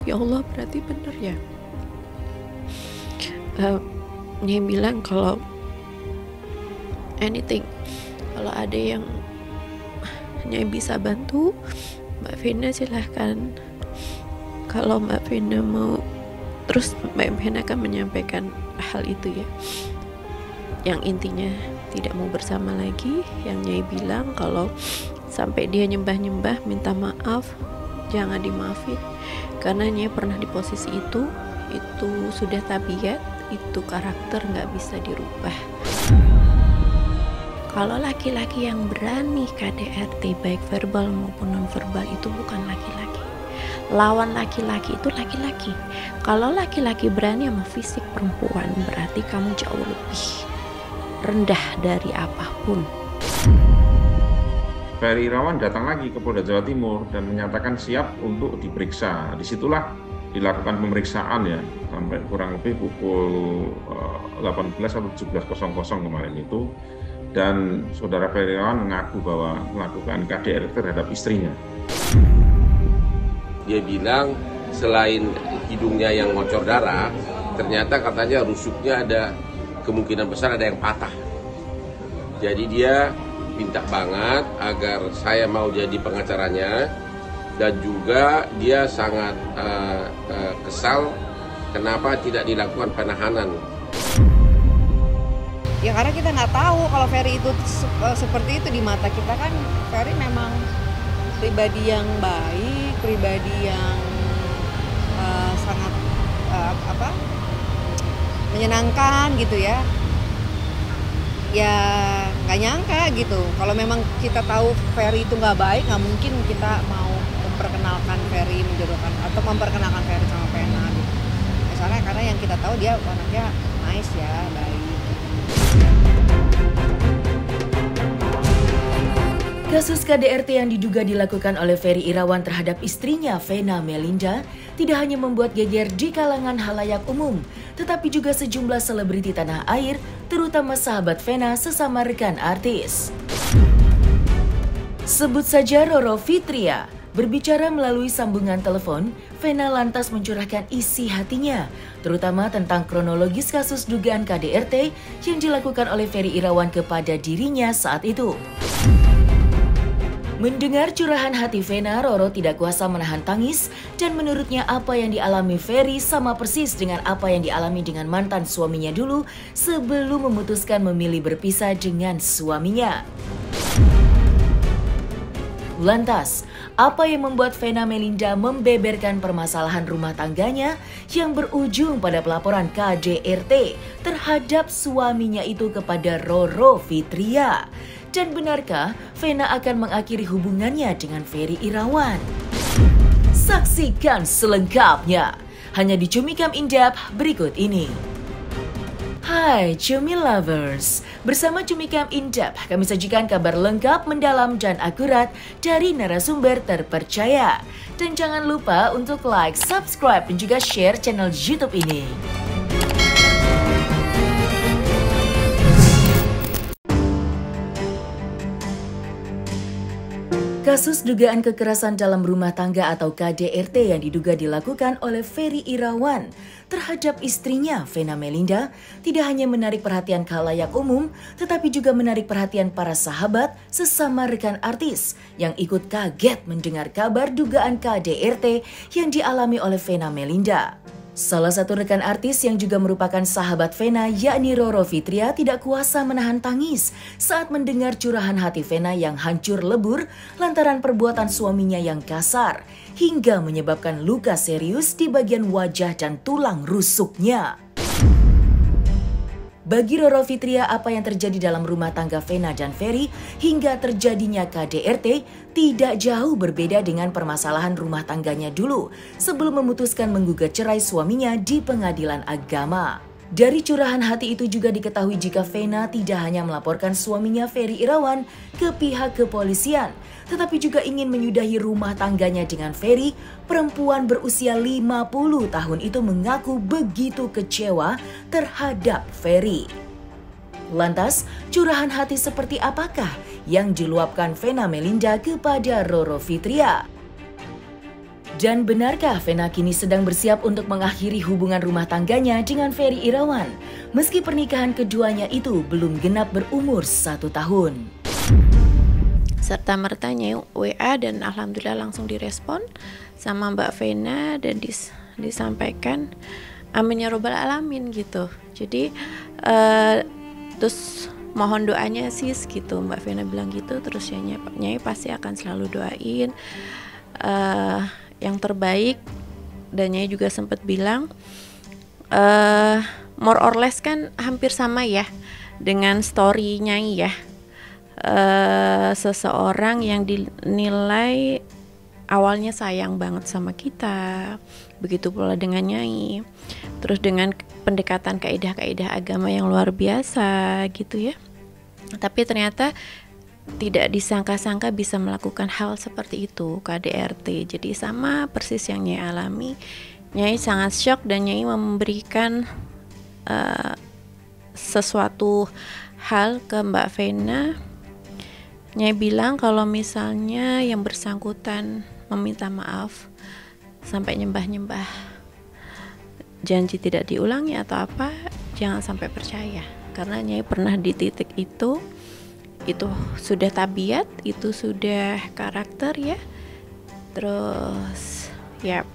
Ya Allah, berarti bener ya. Nyai bilang kalau anything, kalau ada yang Nyai bisa bantu Mbak Vena silahkan. Kalau Mbak Vena mau, terus Mbak Vena akan menyampaikan hal itu ya, yang intinya tidak mau bersama lagi. Yang Nyai bilang kalau sampai dia nyembah-nyembah minta maaf, jangan dimaafin, karena Nyai pernah di posisi itu sudah tabiat, itu karakter nggak bisa dirubah. Kalau laki-laki yang berani KDRT baik verbal maupun non-verbal itu bukan laki-laki. Lawan laki-laki itu laki-laki. Kalau laki-laki berani sama fisik perempuan, berarti kamu jauh lebih rendah dari apapun. Ferry Irawan datang lagi ke Polda Jawa Timur dan menyatakan siap untuk diperiksa. Disitulah dilakukan pemeriksaan ya, sampai kurang lebih pukul 18 atau 17.00 kemarin itu. Dan saudara Ferry Irawan mengaku bahwa melakukan KDRT terhadap istrinya. Dia bilang selain hidungnya yang ngocor darah, ternyata katanya rusuknya ada kemungkinan besar ada yang patah. Jadi dia minta banget agar saya mau jadi pengacaranya, dan juga dia sangat kesal kenapa tidak dilakukan penahanan. Ya karena kita nggak tahu kalau Ferry itu seperti itu di mata kita kan. Ferry memang pribadi yang baik, pribadi yang sangat menyenangkan gitu ya. Ya nggak nyangka gitu. Kalau memang kita tahu Ferry itu nggak baik, nggak mungkin kita mau memperkenalkan Ferry, menjodohkan atau memperkenalkan Ferry sama Vena gitu. Misalnya karena yang kita tahu dia anaknya nice ya, baik. Kasus KDRT yang diduga dilakukan oleh Ferry Irawan terhadap istrinya Vena Melinda tidak hanya membuat geger di kalangan halayak umum, tetapi juga sejumlah selebriti tanah air, terutama sahabat Vena sesama rekan artis. Sebut saja Roro Fitria. Berbicara melalui sambungan telepon, Vena lantas mencurahkan isi hatinya, terutama tentang kronologis kasus dugaan KDRT yang dilakukan oleh Ferry Irawan kepada dirinya saat itu. Mendengar curahan hati Vena, Roro tidak kuasa menahan tangis dan menurutnya apa yang dialami Ferry sama persis dengan apa yang dialami dengan mantan suaminya dulu sebelum memutuskan memilih berpisah dengan suaminya. Lantas, apa yang membuat Vena Melinda membeberkan permasalahan rumah tangganya yang berujung pada pelaporan KDRT terhadap suaminya itu kepada Roro Fitria? Dan benarkah Vena akan mengakhiri hubungannya dengan Ferry Irawan? Saksikan selengkapnya hanya di Cumikam In-Depth berikut ini. Hai Cumi Lovers, bersama Cumikam In-Depth kami sajikan kabar lengkap, mendalam, dan akurat dari narasumber terpercaya. Dan jangan lupa untuk like, subscribe, dan juga share channel YouTube ini. Kasus dugaan kekerasan dalam rumah tangga atau KDRT yang diduga dilakukan oleh Ferry Irawan terhadap istrinya Vena Melinda tidak hanya menarik perhatian khalayak umum, tetapi juga menarik perhatian para sahabat sesama rekan artis yang ikut kaget mendengar kabar dugaan KDRT yang dialami oleh Vena Melinda. Salah satu rekan artis yang juga merupakan sahabat Vena, yakni Roro Fitria, tidak kuasa menahan tangis saat mendengar curahan hati Vena yang hancur lebur lantaran perbuatan suaminya yang kasar, hingga menyebabkan luka serius di bagian wajah dan tulang rusuknya. Bagi Roro Fitria, apa yang terjadi dalam rumah tangga Vena dan Ferry hingga terjadinya KDRT tidak jauh berbeda dengan permasalahan rumah tangganya dulu sebelum memutuskan menggugat cerai suaminya di pengadilan agama. Dari curahan hati itu juga diketahui jika Vena tidak hanya melaporkan suaminya Ferry Irawan ke pihak kepolisian, tetapi juga ingin menyudahi rumah tangganya dengan Ferry. Perempuan berusia 50 tahun itu mengaku begitu kecewa terhadap Ferry. Lantas, curahan hati seperti apakah yang diluapkan Vena Melinda kepada Roro Fitria? Dan benarkah Vena kini sedang bersiap untuk mengakhiri hubungan rumah tangganya dengan Ferry Irawan? Meski pernikahan keduanya itu belum genap berumur 1 tahun. Serta mertanya WA dan alhamdulillah langsung direspon sama Mbak Vena dan disampaikan amin ya robbal alamin gitu. Jadi terus mohon doanya sis gitu, Mbak Vena bilang gitu. Terus ya Nyai pasti akan selalu doain yang terbaik. Dan Nyai juga sempat bilang more or less kan hampir sama ya dengan story Nyai ya. Seseorang yang dinilai awalnya sayang banget sama kita, begitu pula dengan Nyai, terus dengan pendekatan kaidah-kaidah agama yang luar biasa gitu ya, tapi ternyata tidak disangka-sangka bisa melakukan hal seperti itu KDRT. Jadi sama persis yang Nyai alami. Nyai sangat shock dan Nyai memberikan sesuatu hal ke Mbak Vena. Nyai bilang kalau misalnya yang bersangkutan meminta maaf sampai nyembah-nyembah janji tidak diulangi atau apa, jangan sampai percaya. Karena Nyai pernah di titik itu sudah tabiat, itu sudah karakter ya. Terus ya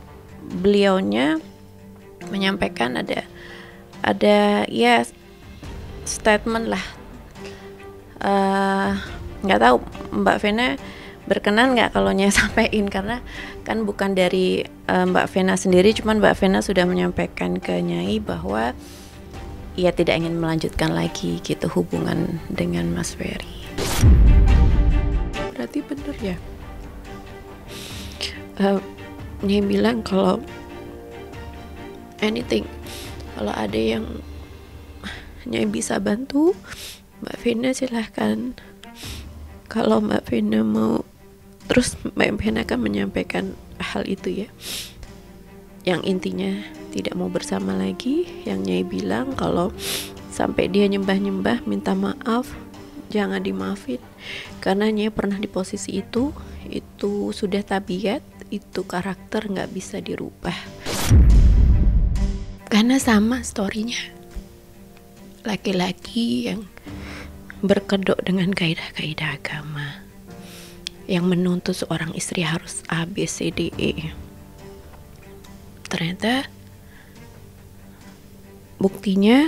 beliaunya menyampaikan ada ya statement lah. Nggak tahu Mbak Vena berkenan nggak kalau Nyai sampaikan, karena kan bukan dari Mbak Vena sendiri, cuman Mbak Vena sudah menyampaikan ke Nyai bahwa ia tidak ingin melanjutkan lagi gitu hubungan dengan Mas Ferry. Berarti bener ya, Nyai bilang kalau anything, kalau ada yang Nyai bisa bantu Mbak Vena silahkan. Kalau Mbak Vena mau, terus Mbak Vena akan menyampaikan hal itu ya, yang intinya tidak mau bersama lagi. Yang Nyai bilang kalau sampai dia nyembah-nyembah minta maaf, jangan dimaafin, karena Nyai pernah di posisi itu sudah tabiat, itu karakter nggak bisa dirubah. Karena sama storynya, laki-laki yang berkedok dengan kaidah-kaidah agama yang menuntut seorang istri harus A, B, C, D, E. Ternyata buktinya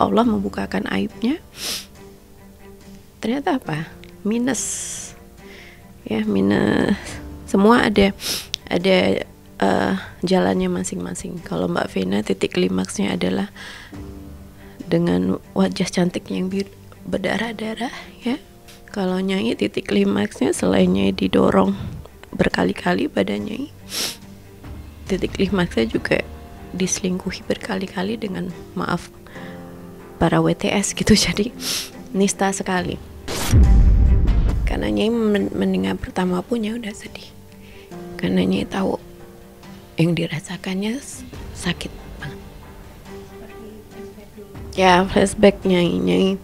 Allah membukakan aibnya. Ternyata apa? Minus. Ya, minus. Semua ada jalannya masing-masing. Kalau Mbak Vena titik klimaksnya adalah dengan wajah cantiknya yang berdarah-darah ya. Kalau Nyai titik klimaksnya selain Nyai didorong berkali-kali badannya, titik klimaksnya juga diselingkuhi berkali-kali dengan maaf para WTS gitu. Jadi nista sekali. Karena Nyai mendengar pertama punya udah sedih, karena Nyai tahu yang dirasakannya sakit banget. Ya flashback Nyai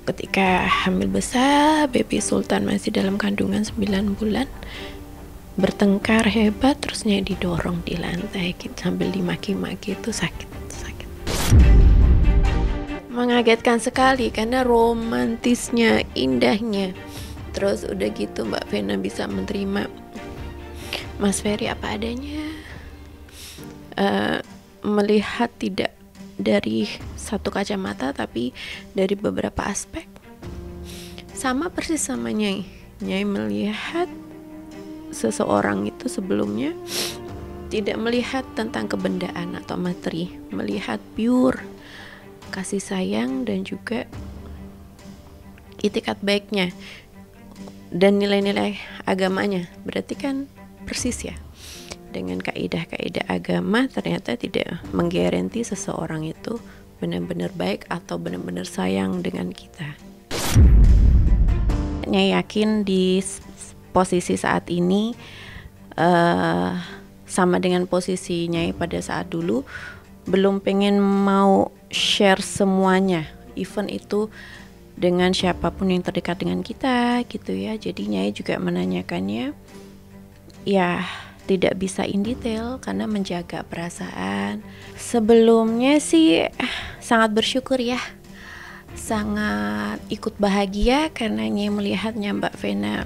ketika hamil besar, baby Sultan masih dalam kandungan 9 bulan, bertengkar hebat, terus Nyai didorong di lantai gitu, sambil dimaki-maki, itu sakit. Mengagetkan sekali karena romantisnya, indahnya. Terus udah gitu Mbak Vena bisa menerima Mas Ferry apa adanya, melihat tidak dari satu kacamata tapi dari beberapa aspek. Sama persis sama Nyai. Nyai melihat seseorang itu sebelumnya tidak melihat tentang kebendaan atau materi, melihat pure kasih sayang dan juga itikat baiknya dan nilai-nilai agamanya. Berarti kan persis ya dengan kaidah-kaidah agama. Ternyata tidak menggaranti seseorang itu benar-benar baik atau benar-benar sayang dengan kita. Nyai yakin di posisi saat ini sama dengan posisi Nyai pada saat dulu, belum pengen mau share semuanya, even itu dengan siapapun yang terdekat dengan kita gitu ya. Jadi Nyai juga menanyakannya, ya tidak bisa in detail karena menjaga perasaan. Sebelumnya sih sangat bersyukur ya, sangat ikut bahagia karena melihatnya Mbak Vena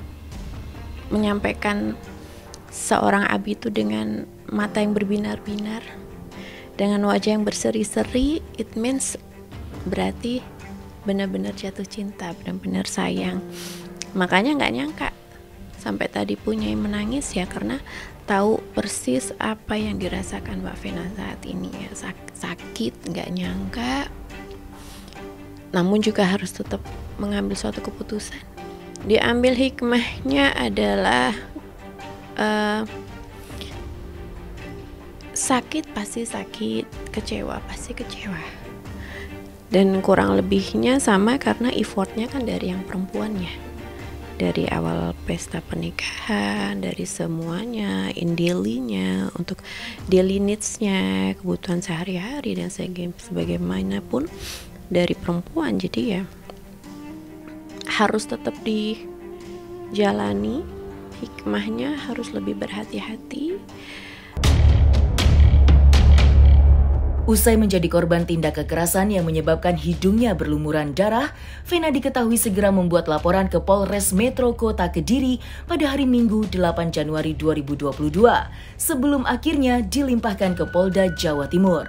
menyampaikan seorang Abi itu dengan mata yang berbinar-binar, dengan wajah yang berseri-seri. It means berarti benar-benar jatuh cinta, benar-benar sayang. Makanya nggak nyangka sampai tadi punya yang menangis ya, karena tahu persis apa yang dirasakan Mbak Vena saat ini ya. Sakit, nggak nyangka, namun juga harus tetap mengambil suatu keputusan. Diambil hikmahnya adalah sakit pasti sakit, kecewa pasti kecewa, dan kurang lebihnya sama karena effortnya kan dari yang perempuannya. Dari awal pesta pernikahan, dari semuanya, in daily-nya, untuk daily needs-nya, kebutuhan sehari-hari dan sebagaimanapun dari perempuan. Jadi ya harus tetap dijalani, hikmahnya harus lebih berhati-hati. Usai menjadi korban tindak kekerasan yang menyebabkan hidungnya berlumuran darah, Vena diketahui segera membuat laporan ke Polres Metro Kota Kediri pada hari Minggu 8 Januari 2022, sebelum akhirnya dilimpahkan ke Polda Jawa Timur.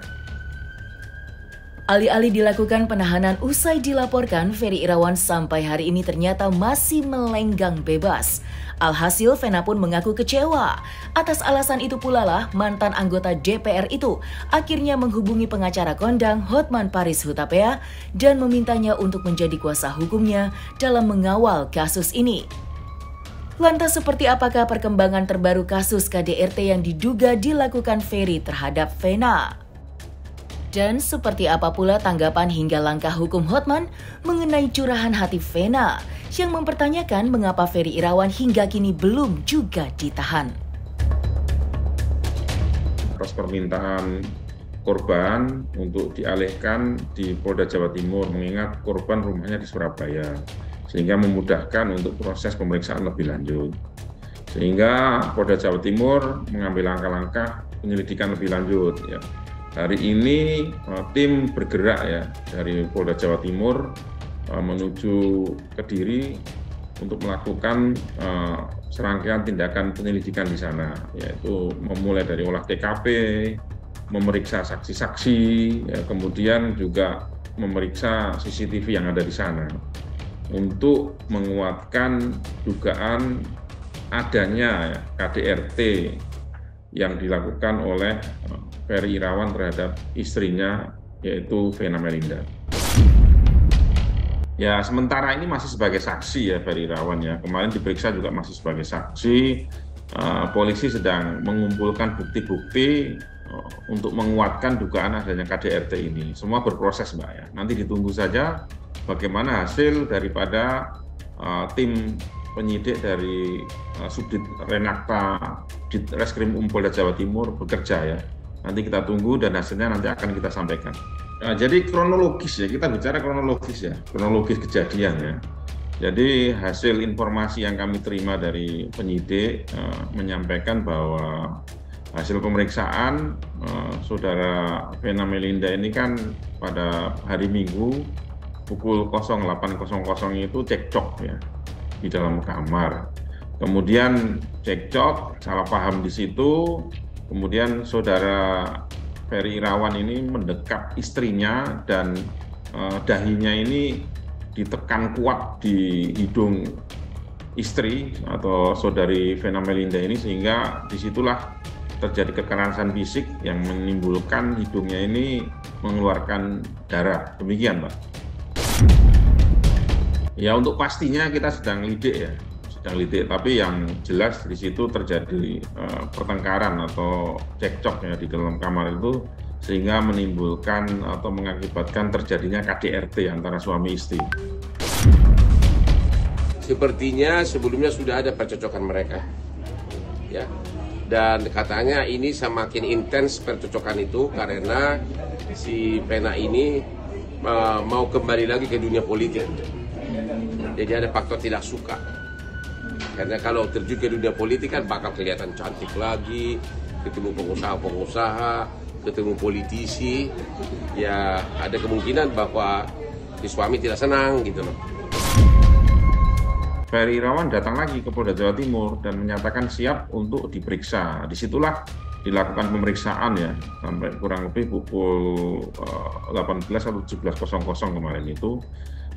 Alih-alih dilakukan penahanan usai dilaporkan, Ferry Irawan sampai hari ini ternyata masih melenggang bebas. Alhasil, Vena pun mengaku kecewa. Atas alasan itu pula lah mantan anggota DPR itu akhirnya menghubungi pengacara kondang Hotman Paris Hutapea dan memintanya untuk menjadi kuasa hukumnya dalam mengawal kasus ini. Lantas seperti apakah perkembangan terbaru kasus KDRT yang diduga dilakukan Ferry terhadap Vena? Dan seperti apa pula tanggapan hingga langkah hukum Hotman mengenai curahan hati Vena yang mempertanyakan mengapa Ferry Irawan hingga kini belum juga ditahan. Atas permintaan korban untuk dialihkan di Polda Jawa Timur, mengingat korban rumahnya di Surabaya, sehingga memudahkan untuk proses pemeriksaan lebih lanjut. Sehingga Polda Jawa Timur mengambil langkah-langkah penyelidikan lebih lanjut ya. Hari ini tim bergerak ya dari Polda Jawa Timur menuju Kediri untuk melakukan serangkaian tindakan penyelidikan di sana, yaitu memulai dari olah TKP, memeriksa saksi-saksi, ya, kemudian juga memeriksa CCTV yang ada di sana untuk menguatkan dugaan adanya KDRT yang dilakukan oleh Ferry Irawan terhadap istrinya, yaitu Vena Melinda. Ya, sementara ini masih sebagai saksi ya Ferry Irawan ya. Kemarin diperiksa juga masih sebagai saksi. Polisi sedang mengumpulkan bukti-bukti untuk menguatkan dugaan adanya KDRT ini. Semua berproses Mbak ya. Nanti ditunggu saja bagaimana hasil daripada tim penyidik dari Subdit Renakta Ditreskrim Polda Jawa Timur bekerja ya. Nanti kita tunggu dan hasilnya nanti akan kita sampaikan. Nah, jadi kronologis ya, kita bicara kronologis ya, kronologis kejadian ya. Jadi hasil informasi yang kami terima dari penyidik menyampaikan bahwa hasil pemeriksaan saudara Vena Melinda ini kan pada hari Minggu pukul 08.00 itu cekcok ya di dalam kamar. Kemudian cekcok, salah paham di situ. Kemudian saudara Ferry Irawan ini mendekap istrinya dan dahinya ini ditekan kuat di hidung istri atau saudari Vena Melinda ini, sehingga disitulah terjadi kekerasan fisik yang menimbulkan hidungnya ini mengeluarkan darah. Demikian, Pak. Ya, untuk pastinya kita sedang lidik ya. Tapi yang jelas di situ terjadi pertengkaran atau cekcok ya di dalam kamar itu, sehingga menimbulkan atau mengakibatkan terjadinya KDRT antara suami istri. Sepertinya sebelumnya sudah ada percocokan mereka, ya. Dan katanya ini semakin intens percocokan itu karena si Vena ini mau kembali lagi ke dunia politik. Jadi ada faktor tidak suka. Karena kalau terjun ke dunia politik kan bakal kelihatan cantik lagi, ketemu pengusaha-pengusaha, ketemu politisi, ya ada kemungkinan bahwa si suami tidak senang gitu loh. Ferry Irawan datang lagi ke Polda Jawa Timur dan menyatakan siap untuk diperiksa. Disitulah dilakukan pemeriksaan ya, sampai kurang lebih pukul 18 atau 17.00 kemarin itu.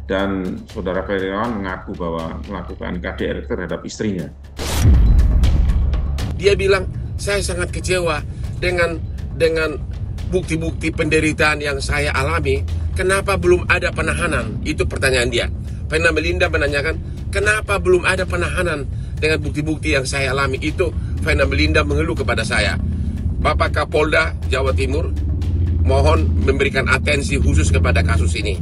Dan saudara Ferry Irawan mengaku bahwa melakukan KDRT terhadap istrinya. Dia bilang, saya sangat kecewa dengan bukti-bukti penderitaan yang saya alami. Kenapa belum ada penahanan? Itu pertanyaan dia. Vena Melinda menanyakan, kenapa belum ada penahanan dengan bukti-bukti yang saya alami? Itu Vena Melinda mengeluh kepada saya. Bapak Kapolda Jawa Timur, mohon memberikan atensi khusus kepada kasus ini.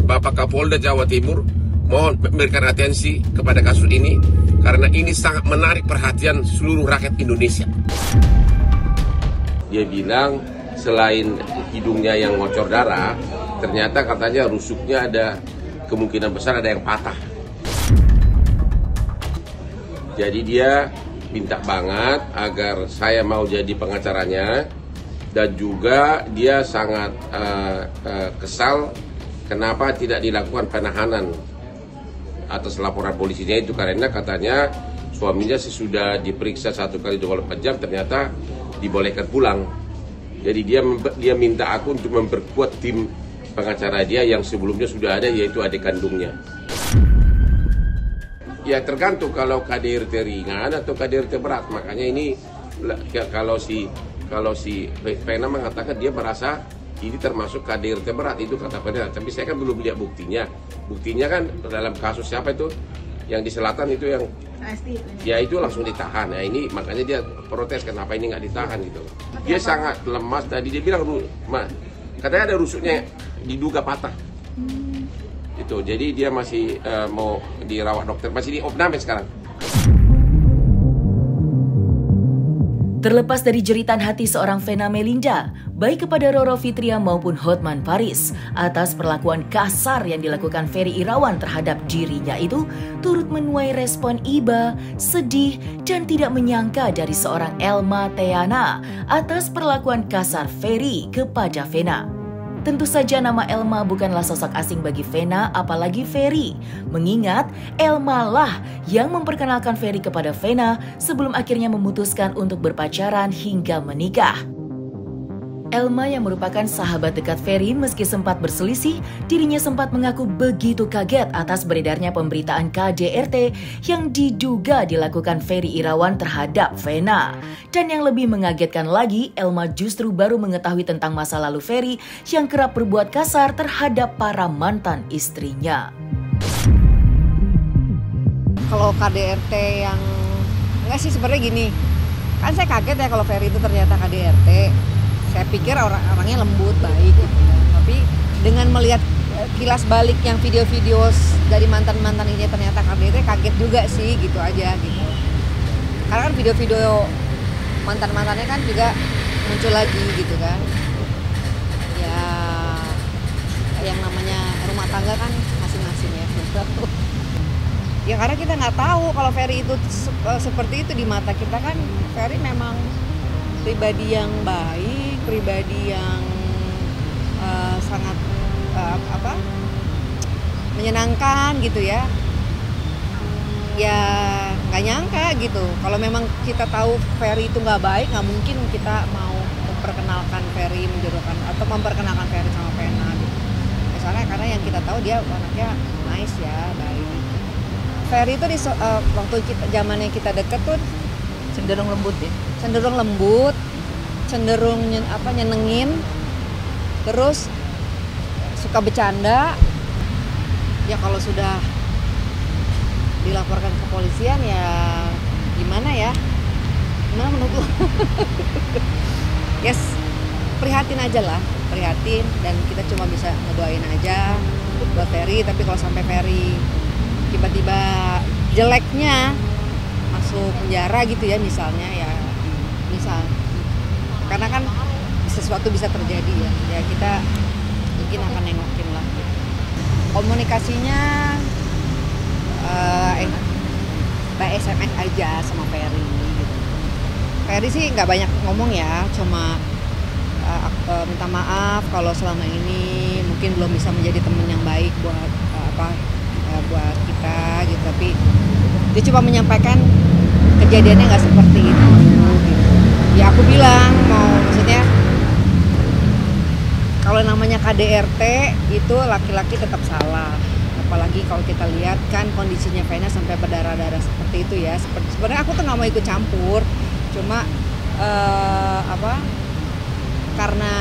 Bapak Kapolda Jawa Timur, mohon memberikan atensi kepada kasus ini karena ini sangat menarik perhatian seluruh rakyat Indonesia. Dia bilang selain hidungnya yang ngocor darah, ternyata katanya rusuknya ada kemungkinan besar ada yang patah. Jadi dia minta banget agar saya mau jadi pengacaranya, dan juga dia sangat kesal kenapa tidak dilakukan penahanan atas laporan polisinya itu, karena katanya suaminya sesudah diperiksa 1 kali 24 jam ternyata dibolehkan pulang. Jadi dia minta aku untuk memperkuat tim pengacara dia yang sebelumnya sudah ada, yaitu adik kandungnya. Ya tergantung kalau KDRT ringan atau KDRT berat. Makanya ini kalau si Vena mengatakan dia merasa ini termasuk KDRT berat, itu kata Vena. Tapi saya kan belum lihat buktinya. Buktinya kan dalam kasus siapa itu yang di selatan itu yang ya itu langsung ditahan. Nah ini makanya dia protes kenapa ini nggak ditahan gitu. Dia sangat lemas tadi, dia bilang katanya ada rusuknya diduga patah. Itu jadi dia masih mau dirawat dokter, masih di opname sekarang. Terlepas dari jeritan hati seorang Vena Melinda, baik kepada Roro Fitria maupun Hotman Paris, atas perlakuan kasar yang dilakukan Ferry Irawan terhadap dirinya itu, turut menuai respon iba, sedih, dan tidak menyangka dari seorang Elma Theana atas perlakuan kasar Ferry kepada Vena. Tentu saja nama Elma bukanlah sosok asing bagi Vena, apalagi Ferry. Mengingat Elma lah yang memperkenalkan Ferry kepada Vena sebelum akhirnya memutuskan untuk berpacaran hingga menikah. Elma yang merupakan sahabat dekat Ferry meski sempat berselisih, dirinya sempat mengaku begitu kaget atas beredarnya pemberitaan KDRT yang diduga dilakukan Ferry Irawan terhadap Vena. Dan yang lebih mengagetkan lagi, Elma justru baru mengetahui tentang masa lalu Ferry yang kerap berbuat kasar terhadap para mantan istrinya. Kalau KDRT yang enggak sih, sebenarnya gini, kan saya kaget ya kalau Ferry itu ternyata KDRT. Saya pikir orangnya lembut, baik gitu ya. Tapi dengan melihat kilas balik yang video-video dari mantan-mantan ini ternyata KDRT, kaget juga sih, gitu aja gitu. Karena kan video-video mantan-mantannya kan juga muncul lagi gitu kan. Ya yang namanya rumah tangga kan masing-masing ya. Ya karena kita nggak tahu kalau Ferry itu seperti itu di mata kita kan. Ferry memang pribadi yang baik, pribadi yang sangat menyenangkan gitu ya. Ya nggak nyangka gitu. Kalau memang kita tahu Ferry itu nggak baik, nggak mungkin kita mau memperkenalkan Ferry memperkenalkan Ferry sama Vena gitu. Misalnya karena yang kita tahu dia anaknya nice ya, baik. Ferry itu waktu zamannya kita deket tuh cenderung lembut ya. Cenderung lembut, cenderung nyenengin, terus suka bercanda. Ya kalau sudah dilaporkan ke kepolisian ya gimana ya? Gimana menurut lu? Yes, prihatin aja lah, prihatin, dan kita cuma bisa ngedoain aja buat Ferry. Tapi kalau sampai Ferry tiba-tiba jeleknya masuk penjara gitu ya misalnya, ya misal, karena kan sesuatu bisa terjadi ya kita mungkin akan nengokin lah. Komunikasinya by SMS aja sama Ferry gitu. Ferry sih nggak banyak ngomong ya, cuma minta maaf kalau selama ini mungkin belum bisa menjadi teman yang baik buat buat kita gitu, tapi dia cuma menyampaikan kejadiannya nggak seperti itu gitu. Ya aku bilang maksudnya kalau namanya KDRT itu laki-laki tetap salah, apalagi kalau kita lihat kan kondisinya Vena sampai berdarah-darah seperti itu ya. Sebenarnya aku tuh nggak mau ikut campur, cuma karena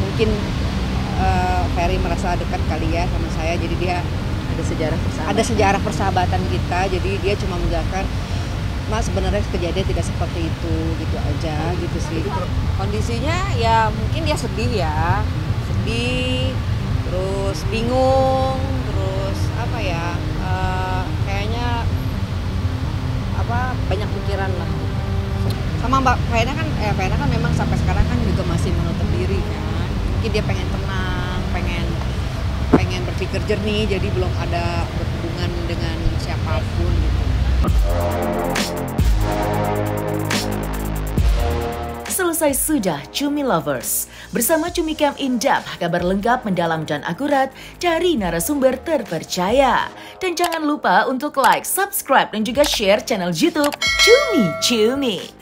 mungkin Ferry merasa dekat kali ya sama saya, jadi dia ada sejarah persahabatan kita, jadi dia cuma menjelaskan, Mas sebenarnya kejadian tidak seperti itu, gitu aja gitu sih. Kondisinya ya mungkin dia sedih, terus bingung, terus kayaknya banyak pikiran lah. Sama Mbak Vena kan memang sampai sekarang kan juga masih menutup diri kan. Mungkin dia pengen tenang, pengen berpikir jernih, jadi belum ada berhubungan dengan siapapun gitu. Selesai sudah Cumi Lovers. Bersama Cumi Camp Indap, kabar lengkap, mendalam dan akurat dari narasumber terpercaya. Dan jangan lupa untuk like, subscribe dan juga share channel YouTube Cumi Cumi.